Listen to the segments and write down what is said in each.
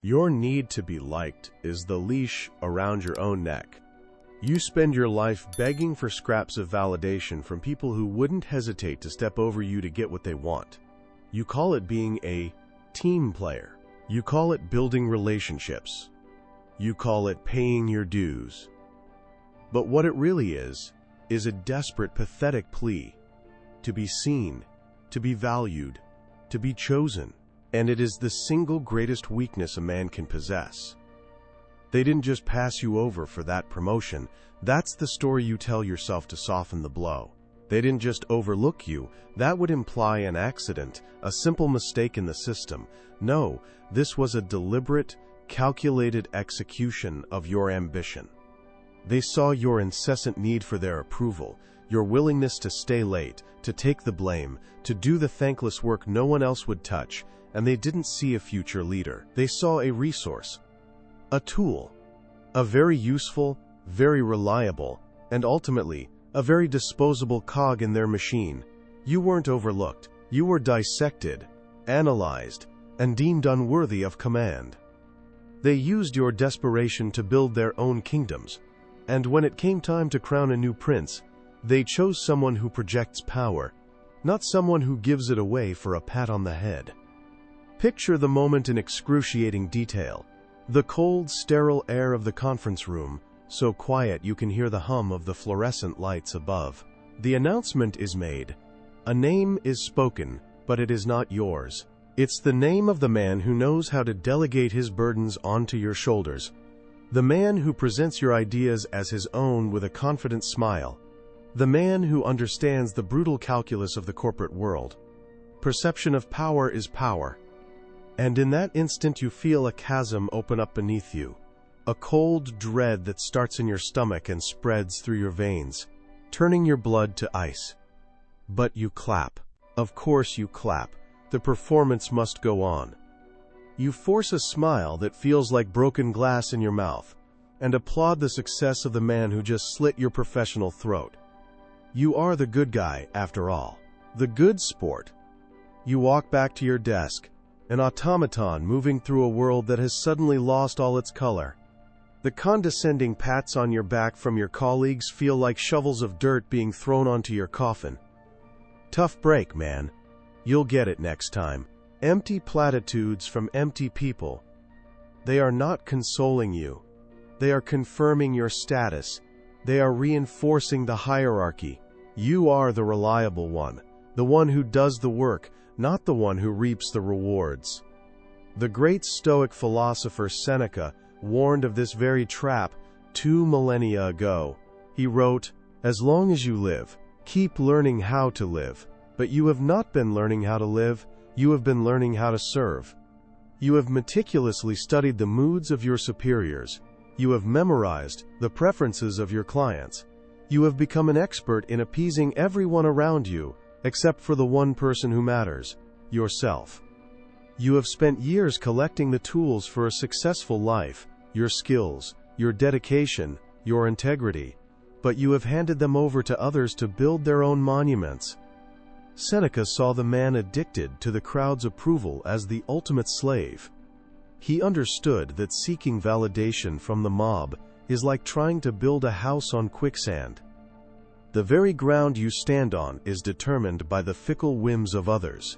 Your need to be liked is the leash around your own neck. You spend your life begging for scraps of validation from people who wouldn't hesitate to step over you to get what they want. You call it being a team player. You call it building relationships. You call it paying your dues. But what it really is a desperate, pathetic plea to be seen, to be valued, to be chosen. And it is the single greatest weakness a man can possess. They didn't just pass you over for that promotion. That's the story you tell yourself to soften the blow. They didn't just overlook you. That would imply an accident, a simple mistake in the system. No, this was a deliberate, calculated execution of your ambition. They saw your incessant need for their approval, your willingness to stay late, to take the blame, to do the thankless work no one else would touch, and they didn't see a future leader. They saw a resource, a tool, a very useful, very reliable, and ultimately, a very disposable cog in their machine. You weren't overlooked. You were dissected, analyzed, and deemed unworthy of command. They used your desperation to build their own kingdoms, and when it came time to crown a new prince, they chose someone who projects power, not someone who gives it away for a pat on the head. Picture the moment in excruciating detail. The cold, sterile air of the conference room, so quiet you can hear the hum of the fluorescent lights above. The announcement is made. A name is spoken, but it is not yours. It's the name of the man who knows how to delegate his burdens onto your shoulders. The man who presents your ideas as his own with a confident smile. The man who understands the brutal calculus of the corporate world. Perception of power is power. And in that instant you feel a chasm open up beneath you, a cold dread that starts in your stomach and spreads through your veins, turning your blood to ice. But you clap. Of course you clap. The performance must go on. You force a smile that feels like broken glass in your mouth, and applaud the success of the man who just slit your professional throat. You are the good guy, after all. The good sport. You walk back to your desk, an automaton moving through a world that has suddenly lost all its color. The condescending pats on your back from your colleagues feel like shovels of dirt being thrown onto your coffin. Tough break, man. You'll get it next time. Empty platitudes from empty people. They are not consoling you. They are confirming your status. They are reinforcing the hierarchy. You are the reliable one, the one who does the work, not the one who reaps the rewards. The great Stoic philosopher Seneca warned of this very trap 2 millennia ago. He wrote, "As long as you live, keep learning how to live. But you have not been learning how to live, you have been learning how to serve. You have meticulously studied the moods of your superiors. You have memorized the preferences of your clients. You have become an expert in appeasing everyone around you, except for the one person who matters, yourself. You have spent years collecting the tools for a successful life, your skills, your dedication, your integrity, but you have handed them over to others to build their own monuments." Seneca saw the man addicted to the crowd's approval as the ultimate slave. He understood that seeking validation from the mob is like trying to build a house on quicksand. The very ground you stand on is determined by the fickle whims of others.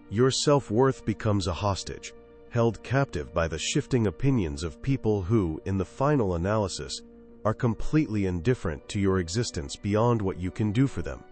Your self-worth becomes a hostage, held captive by the shifting opinions of people who, in the final analysis, are completely indifferent to your existence beyond what you can do for them.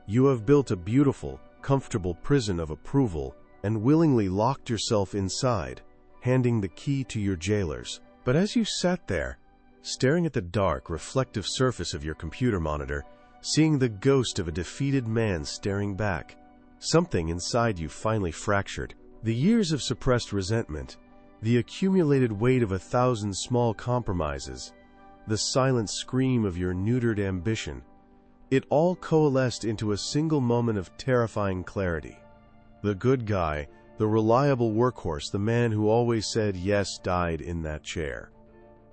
You have built a beautiful, comfortable prison of approval and willingly locked yourself inside, handing the key to your jailers. But as you sat there, staring at the dark, reflective surface of your computer monitor, seeing the ghost of a defeated man staring back, something inside you finally fractured. The years of suppressed resentment, the accumulated weight of 1,000 small compromises, the silent scream of your neutered ambition, it all coalesced into a single moment of terrifying clarity. The good guy, the reliable workhorse, the man who always said yes, died in that chair.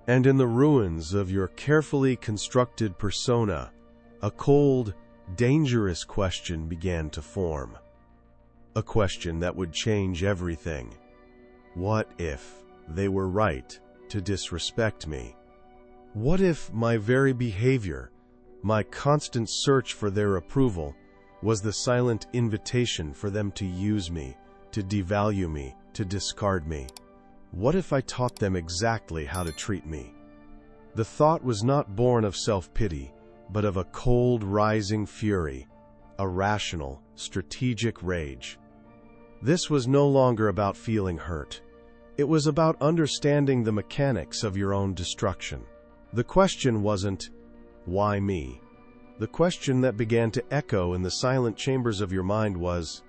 And in the ruins of your carefully constructed persona, a cold, dangerous question began to form. A question that would change everything. What if? they were right to disrespect me? What if my very behavior, my constant search for their approval, was the silent invitation for them to use me, to devalue me, to discard me? What if I taught them exactly how to treat me? The thought was not born of self-pity, but of a cold, rising fury, a rational, strategic rage. This was no longer about feeling hurt. It was about understanding the mechanics of your own destruction. The question wasn't, why me? The question that began to echo in the silent chambers of your mind was,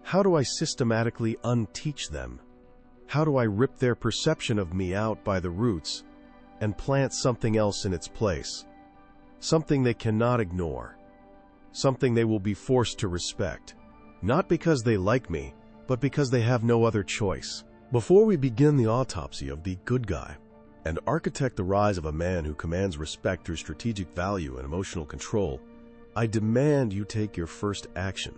how do I systematically unteach them? How do I rip their perception of me out by the roots and plant something else in its place? Something they cannot ignore. Something they will be forced to respect. Not because they like me, but because they have no other choice. Before we begin the autopsy of the good guy and architect the rise of a man who commands respect through strategic value and emotional control, I demand you take your first action.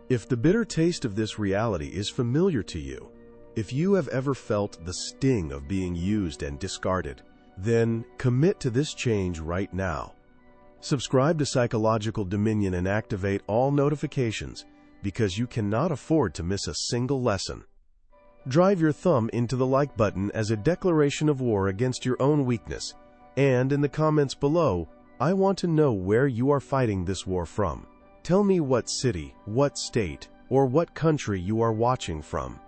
If the bitter taste of this reality is familiar to you, if you have ever felt the sting of being used and discarded, then commit to this change right now. Subscribe to Psychological Dominion and activate all notifications because you cannot afford to miss a single lesson. Drive your thumb into the like button as a declaration of war against your own weakness, and in the comments below, I want to know where you are fighting this war from. Tell me what city, what state, or what country you are watching from.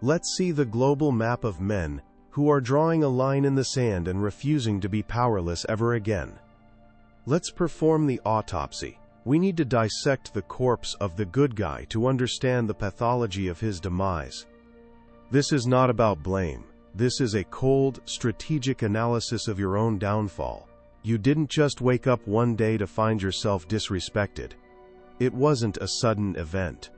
Let's see the global map of men who are drawing a line in the sand and refusing to be powerless ever again. Let's perform the autopsy. We need to dissect the corpse of the good guy to understand the pathology of his demise. This is not about blame. This is a cold, strategic analysis of your own downfall. You didn't just wake up one day to find yourself disrespected. It wasn't a sudden event.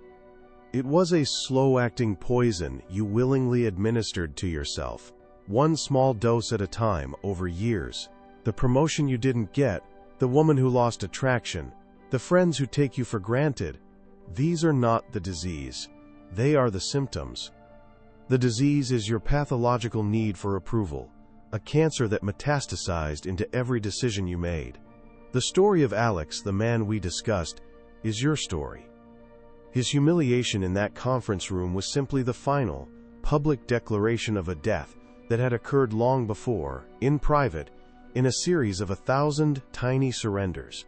It was a slow-acting poison you willingly administered to yourself, one small dose at a time over years. The promotion you didn't get, the woman who lost attraction, the friends who take you for granted, these are not the disease. They are the symptoms. The disease is your pathological need for approval, a cancer that metastasized into every decision you made. The story of Alex, the man we discussed, is your story. His humiliation in that conference room was simply the final, public declaration of a death that had occurred long before, in private, in a series of 1,000 tiny surrenders.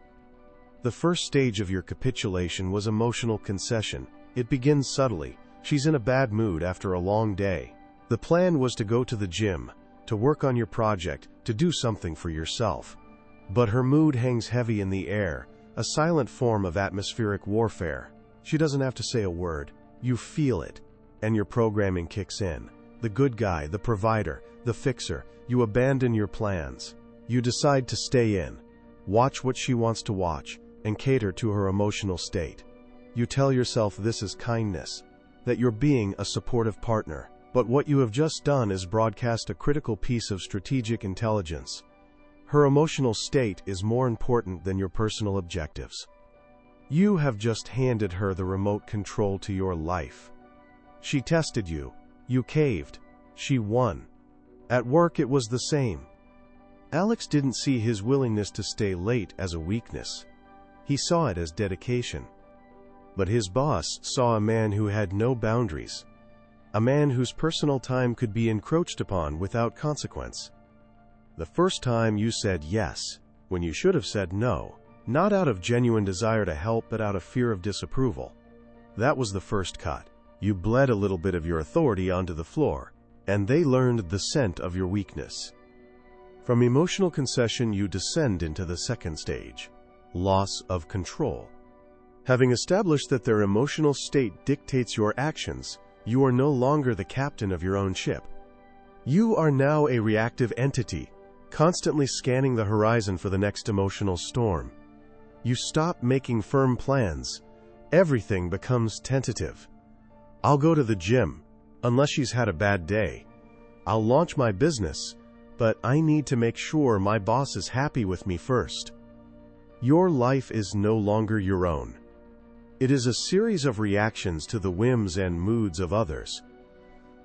The first stage of your capitulation was emotional concession. It begins subtly. She's in a bad mood after a long day. The plan was to go to the gym, to work on your project, to do something for yourself. But her mood hangs heavy in the air, a silent form of atmospheric warfare. She doesn't have to say a word. You feel it, and your programming kicks in. The good guy, the provider, the fixer. You abandon your plans. You decide to stay in, watch what she wants to watch, and cater to her emotional state. You tell yourself this is kindness, that you're being a supportive partner. But what you have just done is broadcast a critical piece of strategic intelligence. Her emotional state is more important than your personal objectives. You have just handed her the remote control to your life. She tested you. You caved. She won. At work it was the same. Alex didn't see his willingness to stay late as a weakness. He saw it as dedication. But his boss saw a man who had no boundaries, a man whose personal time could be encroached upon without consequence. The first time you said yes, when you should have said no, not out of genuine desire to help but out of fear of disapproval. That was the first cut. You bled a little bit of your authority onto the floor, and they learned the scent of your weakness. From emotional concession you descend into the second stage, loss of control. Having established that their emotional state dictates your actions, you are no longer the captain of your own ship. You are now a reactive entity, constantly scanning the horizon for the next emotional storm. You stop making firm plans. Everything becomes tentative. I'll go to the gym, unless she's had a bad day. I'll launch my business, but I need to make sure my boss is happy with me first. Your life is no longer your own. It is a series of reactions to the whims and moods of others.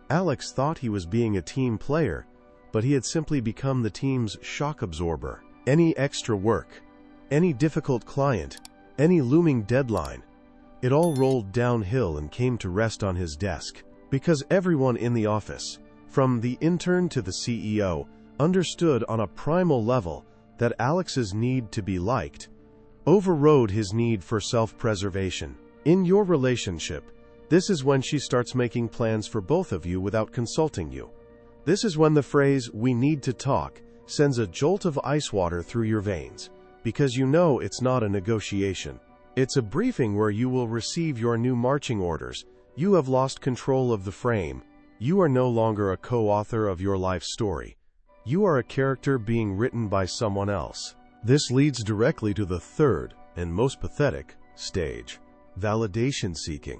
Alex thought he was being a team player, but he had simply become the team's shock absorber. Any extra work, any difficult client, any looming deadline, it all rolled downhill and came to rest on his desk. Because everyone in the office, from the intern to the CEO, understood on a primal level that Alex's need to be liked overrode his need for self-preservation. In your relationship, this is when she starts making plans for both of you without consulting you. This is when the phrase, "we need to talk," sends a jolt of ice water through your veins, because you know it's not a negotiation. It's a briefing where you will receive your new marching orders. You have lost control of the frame. You are no longer a co-author of your life story. You are a character being written by someone else. This leads directly to the third, and most pathetic, stage: validation seeking.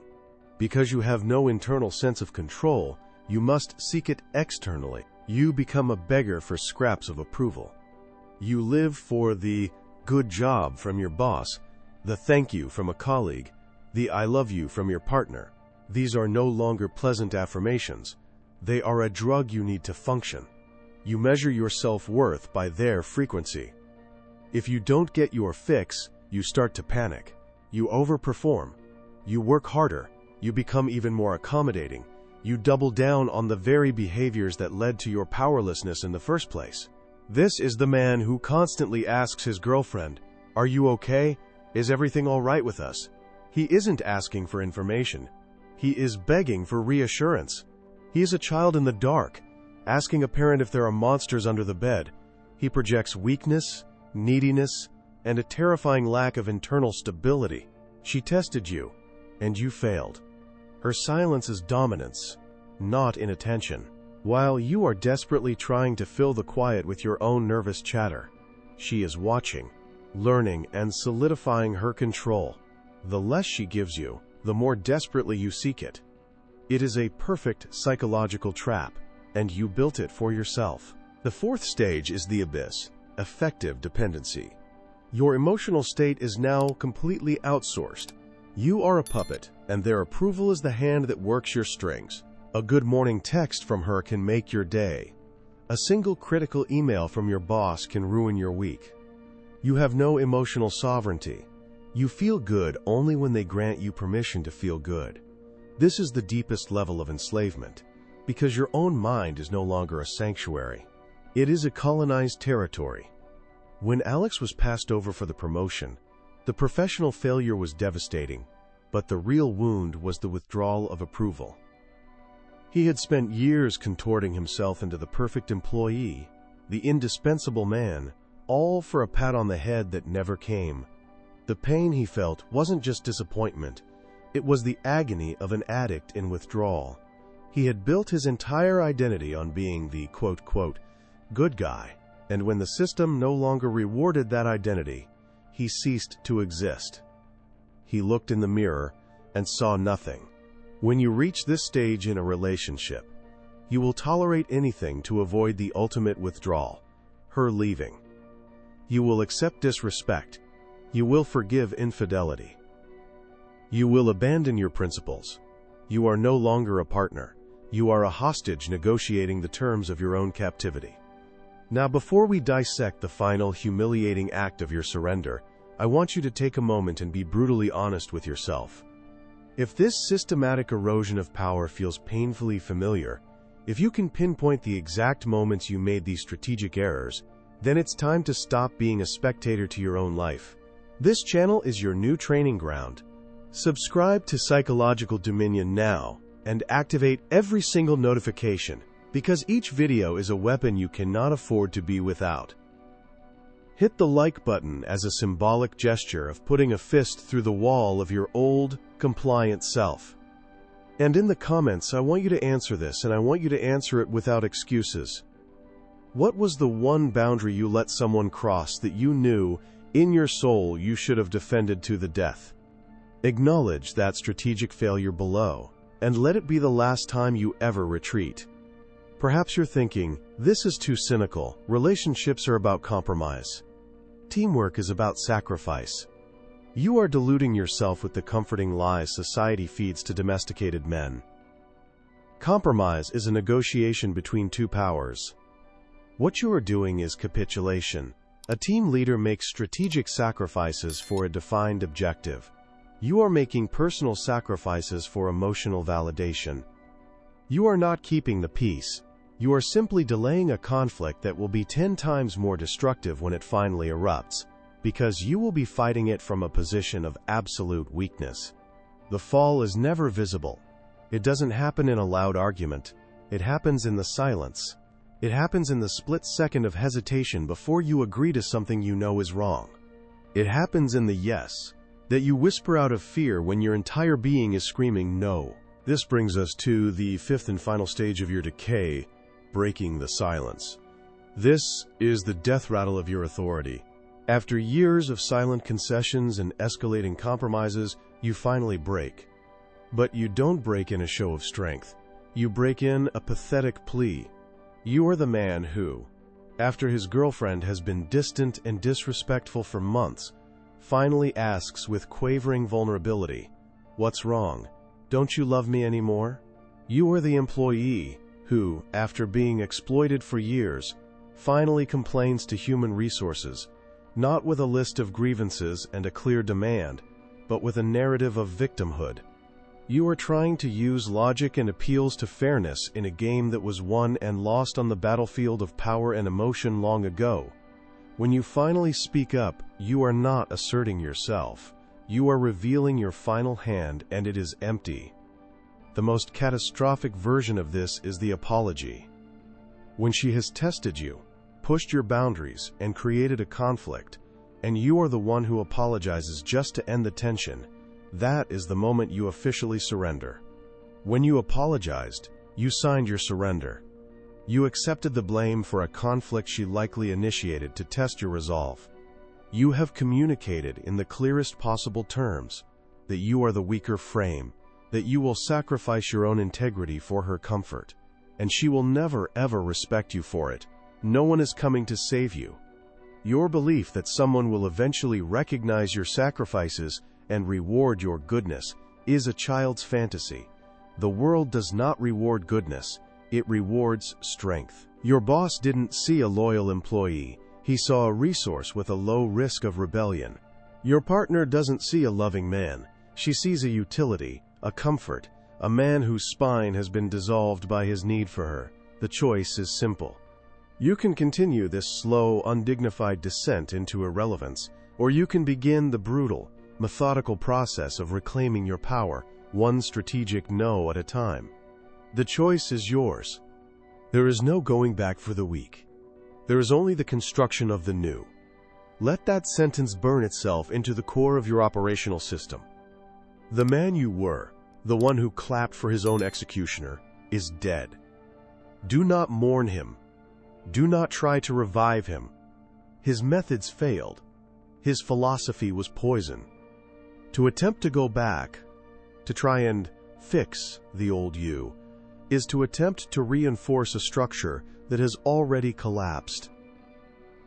Because you have no internal sense of control, you must seek it externally. You become a beggar for scraps of approval. You live for the "good job" from your boss, the "thank you" from a colleague, the "I love you" from your partner. These are no longer pleasant affirmations. They are a drug you need to function. You measure your self-worth by their frequency. If you don't get your fix, you start to panic. You overperform. You work harder. You become even more accommodating. You double down on the very behaviors that led to your powerlessness in the first place. This is the man who constantly asks his girlfriend, "Are you okay? Is everything all right with us?" He isn't asking for information. He is begging for reassurance. He is a child in the dark, asking a parent if there are monsters under the bed. He projects weakness, neediness, and a terrifying lack of internal stability. She tested you, and you failed. Her silence is dominance, not inattention. While you are desperately trying to fill the quiet with your own nervous chatter, she is watching, learning, and solidifying her control. The less she gives you, the more desperately you seek it. It is a perfect psychological trap, and you built it for yourself. The fourth stage is the abyss: affective dependency. Your emotional state is now completely outsourced. You are a puppet, and their approval is the hand that works your strings. A good morning text from her can make your day. A single critical email from your boss can ruin your week. You have no emotional sovereignty. You feel good only when they grant you permission to feel good. This is the deepest level of enslavement, because your own mind is no longer a sanctuary. It is a colonized territory. When Alex was passed over for the promotion, the professional failure was devastating, but the real wound was the withdrawal of approval. He had spent years contorting himself into the perfect employee, the indispensable man, all for a pat on the head that never came. The pain he felt wasn't just disappointment, it was the agony of an addict in withdrawal. He had built his entire identity on being the quote-quote good guy, and when the system no longer rewarded that identity, he ceased to exist. He looked in the mirror and saw nothing. When you reach this stage in a relationship, you will tolerate anything to avoid the ultimate withdrawal, her leaving. You will accept disrespect. You will forgive infidelity. You will abandon your principles. You are no longer a partner. You are a hostage negotiating the terms of your own captivity. Now, before we dissect the final humiliating act of your surrender, I want you to take a moment and be brutally honest with yourself. If this systematic erosion of power feels painfully familiar, if you can pinpoint the exact moments you made these strategic errors, then it's time to stop being a spectator to your own life. This channel is your new training ground. Subscribe to Psychological Dominion now and activate every single notification, because each video is a weapon you cannot afford to be without. Hit the like button as a symbolic gesture of putting a fist through the wall of your old, compliant self. And in the comments, I want you to answer this, and I want you to answer it without excuses. What was the one boundary you let someone cross that you knew, in your soul, you should have defended to the death? Acknowledge that strategic failure below, and let it be the last time you ever retreat. Perhaps you're thinking, this is too cynical. Relationships are about compromise. Teamwork is about sacrifice. You are deluding yourself with the comforting lies society feeds to domesticated men. Compromise is a negotiation between two powers. What you are doing is capitulation. A team leader makes strategic sacrifices for a defined objective. You are making personal sacrifices for emotional validation. You are not keeping the peace. You are simply delaying a conflict that will be 10 times more destructive when it finally erupts, because you will be fighting it from a position of absolute weakness. The fall is never visible. It doesn't happen in a loud argument. It happens in the silence. It happens in the split second of hesitation before you agree to something you know is wrong. It happens in the yes that you whisper out of fear when your entire being is screaming no. This brings us to the fifth and final stage of your decay, breaking the silence. This is the death rattle of your authority. After years of silent concessions and escalating compromises, you finally break. But you don't break in a show of strength. You break in a pathetic plea. You are the man who, after his girlfriend has been distant and disrespectful for months, finally asks with quavering vulnerability, "What's wrong? Don't you love me anymore?" You are the employee who, after being exploited for years, finally complains to human resources, not with a list of grievances and a clear demand, but with a narrative of victimhood. You are trying to use logic and appeals to fairness in a game that was won and lost on the battlefield of power and emotion long ago. When you finally speak up, you are not asserting yourself. You are revealing your final hand, and it is empty. The most catastrophic version of this is the apology. When she has tested you, pushed your boundaries, and created a conflict, and you are the one who apologizes just to end the tension, that is the moment you officially surrender. When you apologized, you signed your surrender. You accepted the blame for a conflict she likely initiated to test your resolve. You have communicated in the clearest possible terms that you are the weaker frame, that you will sacrifice your own integrity for her comfort, and she will never ever respect you for it. No one is coming to save you. Your belief that someone will eventually recognize your sacrifices and reward your goodness is a child's fantasy. The world does not reward goodness, it rewards strength. Your boss didn't see a loyal employee, he saw a resource with a low risk of rebellion. Your partner doesn't see a loving man, she sees a utility, a comfort, a man whose spine has been dissolved by his need for her. The choice is simple. You can continue this slow, undignified descent into irrelevance, or you can begin the brutal, methodical process of reclaiming your power, one strategic no at a time. The choice is yours. There is no going back for the weak. There is only the construction of the new. Let that sentence burn itself into the core of your operational system. The man you were, the one who clapped for his own executioner, is dead. Do not mourn him. Do not try to revive him. His methods failed. His philosophy was poison. To attempt to go back, to try and fix the old you, is to attempt to reinforce a structure that has already collapsed.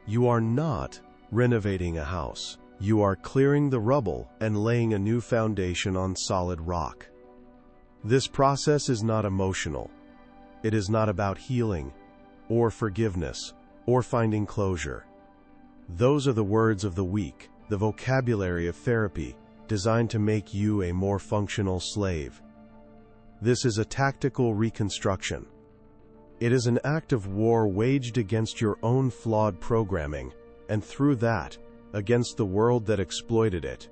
You are not renovating a house. You are clearing the rubble and laying a new foundation on solid rock. This process is not emotional. It is not about healing, or forgiveness, or finding closure. Those are the words of the weak, the vocabulary of therapy, designed to make you a more functional slave. This is a tactical reconstruction. It is an act of war waged against your own flawed programming, and through that, against the world that exploited it.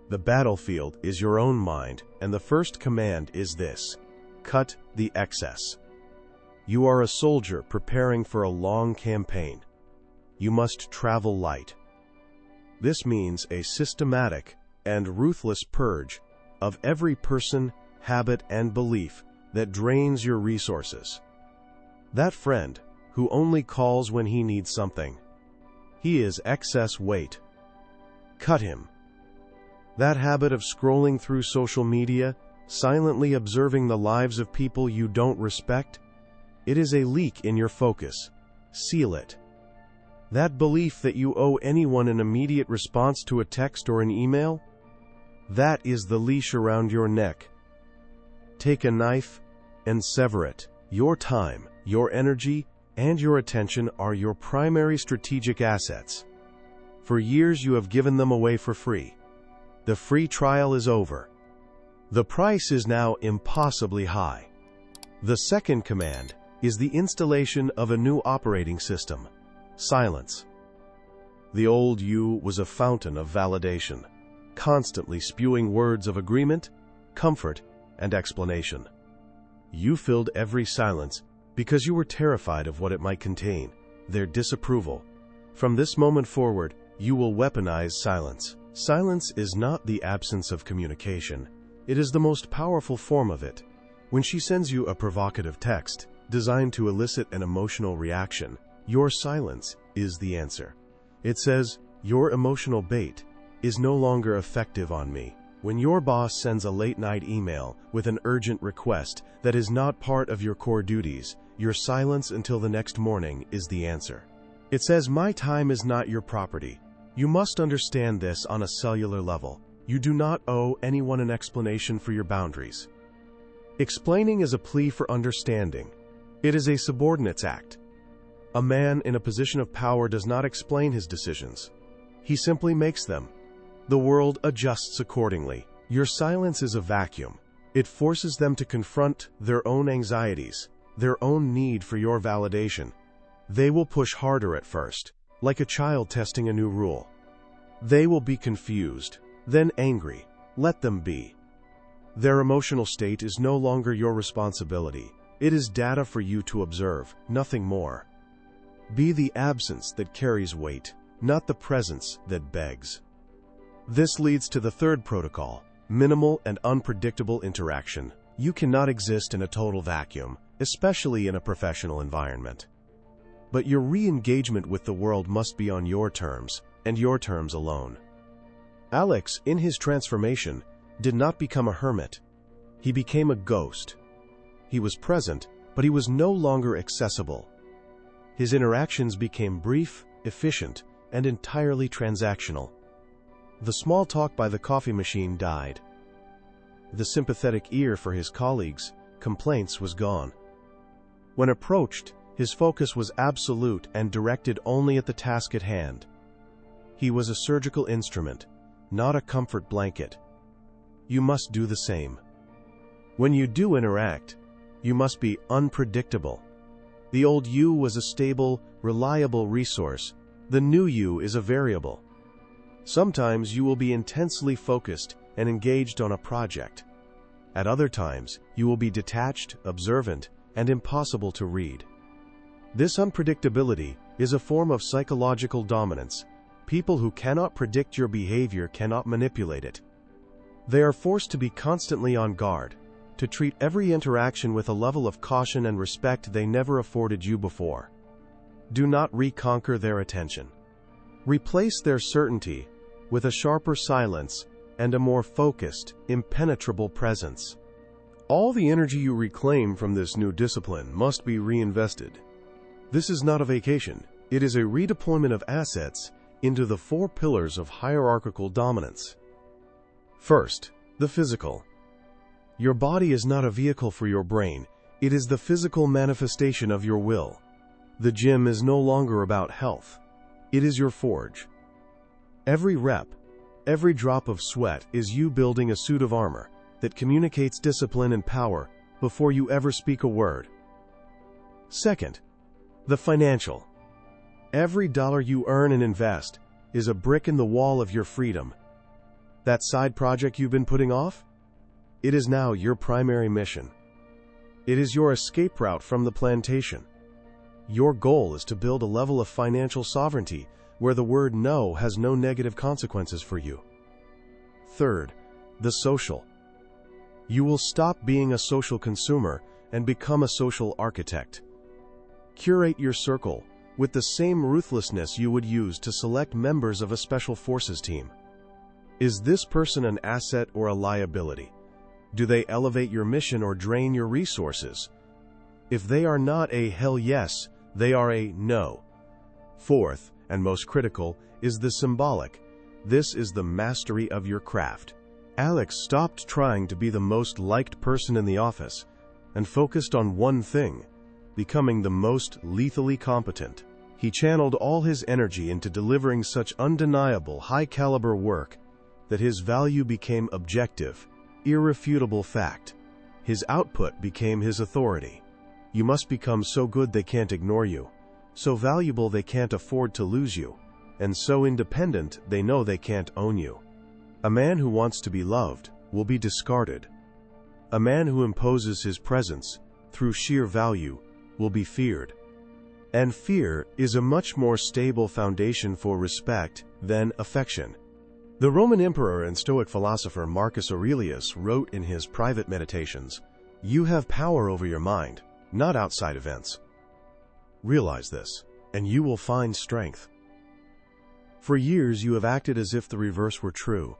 The battlefield is your own mind, and the first command is this: cut the excess. You are a soldier preparing for a long campaign. You must travel light. This means a systematic and ruthless purge of every person, habit, and belief that drains your resources. That friend who only calls when he needs something. He is excess weight. Cut him. That habit of scrolling through social media, silently observing the lives of people you don't respect, it is a leak in your focus. Seal it. That belief that you owe anyone an immediate response to a text or an email, that is the leash around your neck. Take a knife and sever it. Your time, your energy, and your attention are your primary strategic assets. For years you have given them away for free. The free trial is over. The price is now impossibly high. The second command is the installation of a new operating system: silence. The old you was a fountain of validation, constantly spewing words of agreement, comfort, and explanation. You filled every silence because you were terrified of what it might contain, their disapproval. From this moment forward, you will weaponize silence. Silence is not the absence of communication. It is the most powerful form of it. When she sends you a provocative text designed to elicit an emotional reaction, your silence is the answer. It says, "Your emotional bait is no longer effective on me." When your boss sends a late-night email with an urgent request that is not part of your core duties, your silence until the next morning is the answer. It says, "My time is not your property. You must understand this on a cellular level. You do not owe anyone an explanation for your boundaries." Explaining is a plea for understanding. It is a subordinate's act. A man in a position of power does not explain his decisions. He simply makes them. The world adjusts accordingly. Your silence is a vacuum. It forces them to confront their own anxieties, their own need for your validation. They will push harder at first, like a child testing a new rule. They will be confused, then angry. Let them be. Their emotional state is no longer your responsibility. It is data for you to observe, nothing more. Be the absence that carries weight, not the presence that begs. This leads to the third protocol: minimal and unpredictable interaction. You cannot exist in a total vacuum, especially in a professional environment. But your re-engagement with the world must be on your terms, and your terms alone. Alex, in his transformation, did not become a hermit. He became a ghost. He was present, but he was no longer accessible. His interactions became brief, efficient, and entirely transactional. The small talk by the coffee machine died. The sympathetic ear for his colleagues' complaints was gone. When approached, his focus was absolute and directed only at the task at hand. He was a surgical instrument, not a comfort blanket. You must do the same. When you do interact, you must be unpredictable. The old you was a stable, reliable resource. The new you is a variable. Sometimes you will be intensely focused and engaged on a project. At other times, you will be detached, observant, and impossible to read. This unpredictability is a form of psychological dominance. People who cannot predict your behavior cannot manipulate it. They are forced to be constantly on guard, to treat every interaction with a level of caution and respect they never afforded you before. Do not reconquer their attention. Replace their certainty with a sharper silence and a more focused, impenetrable presence. All the energy you reclaim from this new discipline must be reinvested. This is not a vacation. It is a redeployment of assets into the 4 pillars of hierarchical dominance. First, the physical. Your body is not a vehicle for your brain. It is the physical manifestation of your will. The gym is no longer about health. It is your forge. Every rep, every drop of sweat is you building a suit of armor that communicates discipline and power before you ever speak a word. Second, the financial. Every dollar you earn and invest is a brick in the wall of your freedom. That side project you've been putting off? It is now your primary mission. It is your escape route from the plantation. Your goal is to build a level of financial sovereignty where the word no has no negative consequences for you. Third, the social. You will stop being a social consumer and become a social architect. Curate your circle with the same ruthlessness you would use to select members of a special forces team. Is this person an asset or a liability? Do they elevate your mission or drain your resources? If they are not a hell yes, they are a no. Fourth, and most critical, is the symbolic. This is the mastery of your craft. Alex stopped trying to be the most liked person in the office and focused on one thing, becoming the most lethally competent. He channeled all his energy into delivering such undeniable, high-caliber work that his value became objective, irrefutable fact. His output became his authority. You must become so good they can't ignore you, so valuable they can't afford to lose you, and so independent they know they can't own you. A man who wants to be loved will be discarded. A man who imposes his presence through sheer value will be feared. And fear is a much more stable foundation for respect than affection. The Roman emperor and Stoic philosopher Marcus Aurelius wrote in his private meditations, "You have power over your mind, not outside events. Realize this, and you will find strength." For years you have acted as if the reverse were true.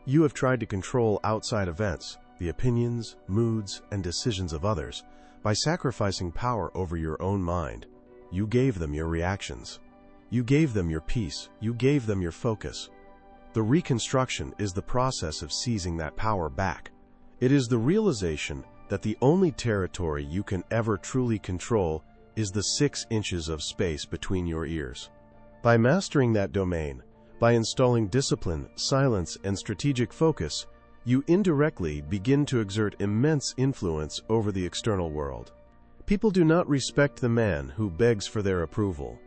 You have tried to control outside events, the opinions, moods, and decisions of others, by sacrificing power over your own mind. You gave them your reactions. You gave them your peace. You gave them your focus. The reconstruction is the process of seizing that power back. It is the realization that the only territory you can ever truly control is the 6 inches of space between your ears. By mastering that domain, by installing discipline, silence, and strategic focus, you indirectly begin to exert immense influence over the external world. People do not respect the man who begs for their approval.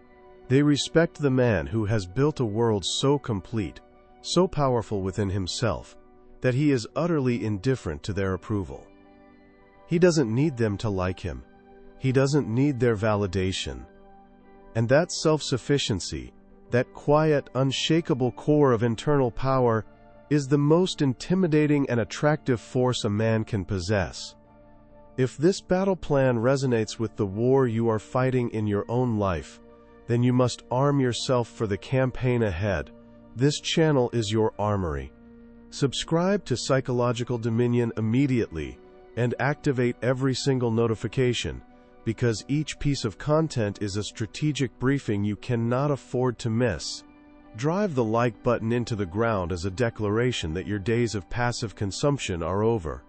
They respect the man who has built a world so complete, so powerful within himself, that he is utterly indifferent to their approval. He doesn't need them to like him. He doesn't need their validation. And that self-sufficiency, that quiet, unshakable core of internal power, is the most intimidating and attractive force a man can possess. If this battle plan resonates with the war you are fighting in your own life, then you must arm yourself for the campaign ahead. This channel is your armory. Subscribe to Psychological Dominion immediately and activate every single notification, because each piece of content is a strategic briefing you cannot afford to miss. Drive the like button into the ground as a declaration that your days of passive consumption are over.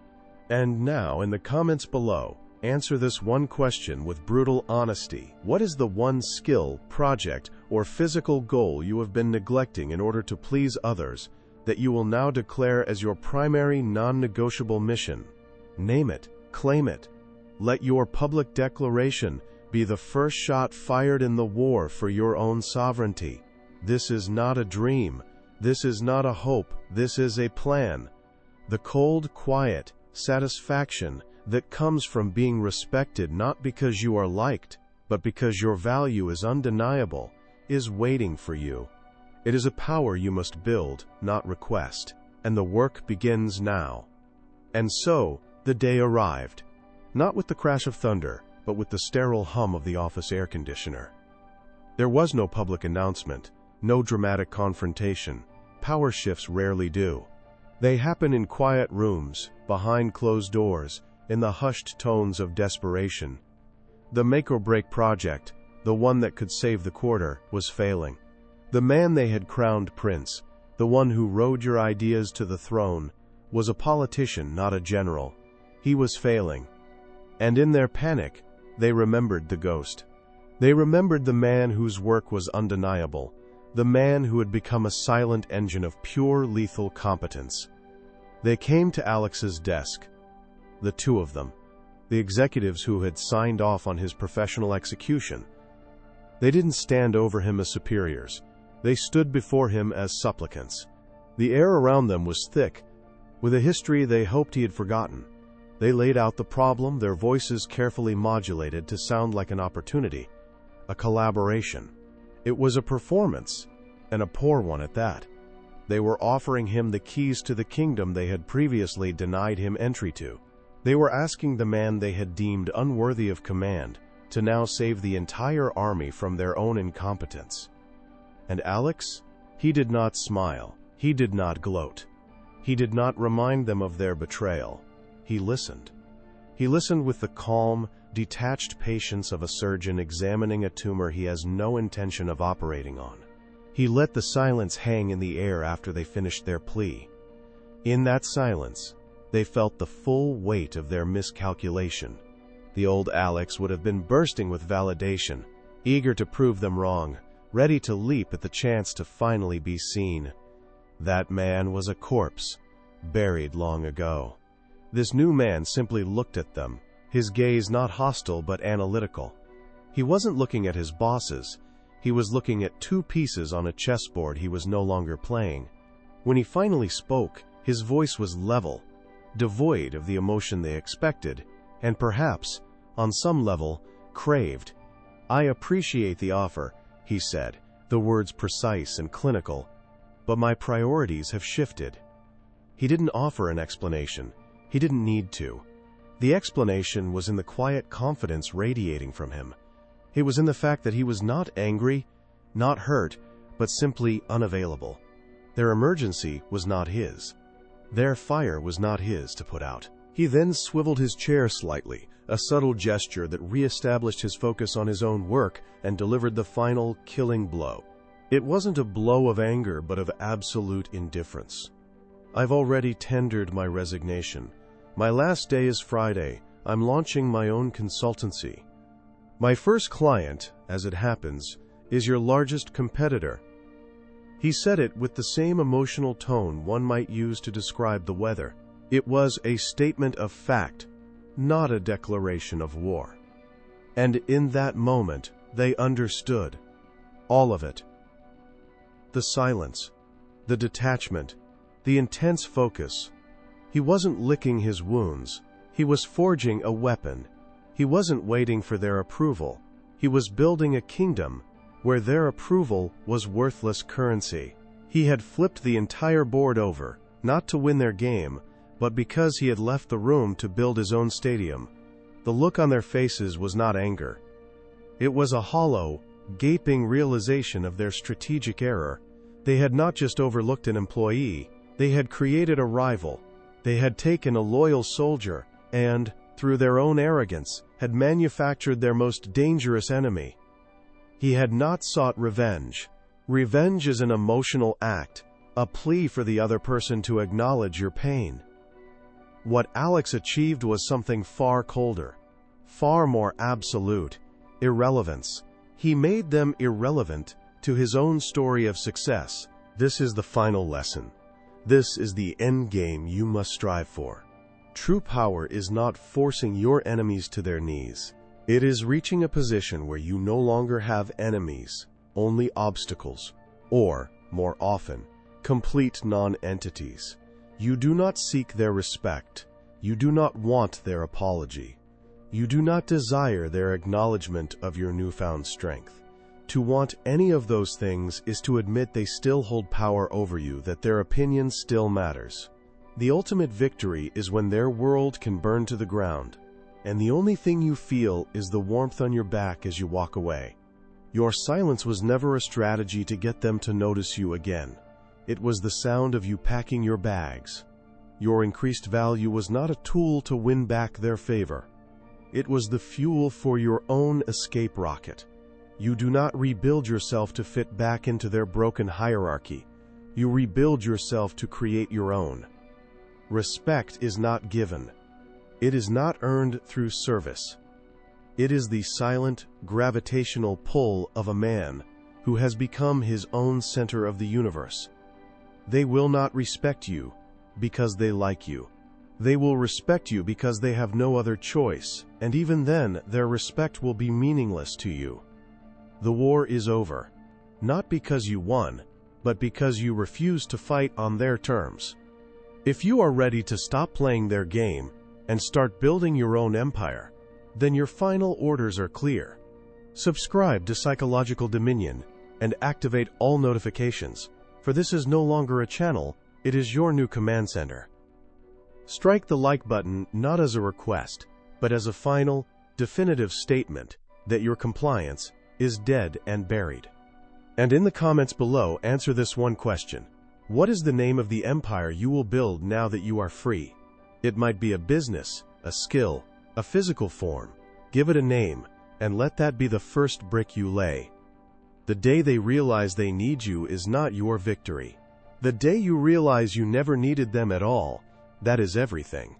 And now, in the comments below, answer this one question with brutal honesty. What is the one skill, project, or physical goal you have been neglecting in order to please others that you will now declare as your primary non-negotiable mission? Name it, claim it. Let your public declaration be the first shot fired in the war for your own sovereignty. This is not a dream. This is not a hope. This is a plan. The cold, quiet satisfaction that comes from being respected not because you are liked, but because your value is undeniable, is waiting for you. It is a power you must build, not request, and the work begins now. And so, the day arrived, not with the crash of thunder, but with the sterile hum of the office air conditioner. There was no public announcement, no dramatic confrontation. Power shifts rarely do. They happen in quiet rooms, behind closed doors, in the hushed tones of desperation. The make-or-break project, the one that could save the quarter, was failing. The man they had crowned prince, the one who rode your ideas to the throne, was a politician, not a general. He was failing. And in their panic, they remembered the ghost. They remembered the man whose work was undeniable, the man who had become a silent engine of pure lethal competence. They came to Alex's desk, the two of them, the executives who had signed off on his professional execution. They didn't stand over him as superiors. They stood before him as supplicants. The air around them was thick, with a history they hoped he had forgotten. They laid out the problem, their voices carefully modulated to sound like an opportunity, a collaboration. It was a performance, and a poor one at that. They were offering him the keys to the kingdom they had previously denied him entry to. They were asking the man they had deemed unworthy of command to now save the entire army from their own incompetence. And Alex? He did not smile. He did not gloat. He did not remind them of their betrayal. He listened. He listened with the calm, detached patience of a surgeon examining a tumor he has no intention of operating on. He let the silence hang in the air after they finished their plea. In that silence, they felt the full weight of their miscalculation. The old Alex would have been bursting with validation, eager to prove them wrong, ready to leap at the chance to finally be seen. That man was a corpse, buried long ago. This new man simply looked at them, his gaze not hostile but analytical. He wasn't looking at his bosses. He was looking at two pieces on a chessboard he was no longer playing. When he finally spoke, his voice was level, devoid of the emotion they expected, and perhaps, on some level, craved. "I appreciate the offer," he said, the words precise and clinical, "but my priorities have shifted." He didn't offer an explanation. He didn't need to. The explanation was in the quiet confidence radiating from him. It was in the fact that he was not angry, not hurt, but simply unavailable. Their emergency was not his. Their fire was not his to put out. He then swiveled his chair slightly, a subtle gesture that re-established his focus on his own work and delivered the final, killing blow. It wasn't a blow of anger, but of absolute indifference. "I've already tendered my resignation. My last day is Friday. I'm launching my own consultancy. My first client, as it happens, is your largest competitor." He said it with the same emotional tone one might use to describe the weather. It was a statement of fact, not a declaration of war. And in that moment, they understood. All of it. The silence, the detachment, the intense focus. He wasn't licking his wounds. He was forging a weapon. He wasn't waiting for their approval. He was building a kingdom where their approval was worthless currency. He had flipped the entire board over, not to win their game, but because he had left the room to build his own stadium. The look on their faces was not anger. It was a hollow, gaping realization of their strategic error. They had not just overlooked an employee, they had created a rival. They had taken a loyal soldier and, through their own arrogance, had manufactured their most dangerous enemy. He had not sought revenge. Revenge is an emotional act, a plea for the other person to acknowledge your pain. What Alex achieved was something far colder, far more absolute: irrelevance. He made them irrelevant to his own story of success. This is the final lesson. This is the end game you must strive for. True power is not forcing your enemies to their knees. It is reaching a position where you no longer have enemies, only obstacles, or, more often, complete non-entities. You do not seek their respect. You do not want their apology. You do not desire their acknowledgement of your newfound strength. To want any of those things is to admit they still hold power over you, that their opinion still matters. The ultimate victory is when their world can burn to the ground, and the only thing you feel is the warmth on your back as you walk away. Your silence was never a strategy to get them to notice you again. It was the sound of you packing your bags. Your increased value was not a tool to win back their favor. It was the fuel for your own escape rocket. You do not rebuild yourself to fit back into their broken hierarchy. You rebuild yourself to create your own. Respect is not given. It is not earned through service. It is the silent, gravitational pull of a man who has become his own center of the universe. They will not respect you because they like you. They will respect you because they have no other choice, and even then, their respect will be meaningless to you. The war is over, not because you won, but because you refuse to fight on their terms. If you are ready to stop playing their game and start building your own empire, then your final orders are clear. Subscribe to Psychological Dominion and activate all notifications, for this is no longer a channel, it is your new command center. Strike the like button not as a request, but as a final, definitive statement that your compliance is dead and buried. And in the comments below, answer this one question. What is the name of the empire you will build now that you are free? It might be a business, a skill, a physical form. Give it a name, and let that be the first brick you lay. The day they realize they need you is not your victory. The day you realize you never needed them at all, that is everything.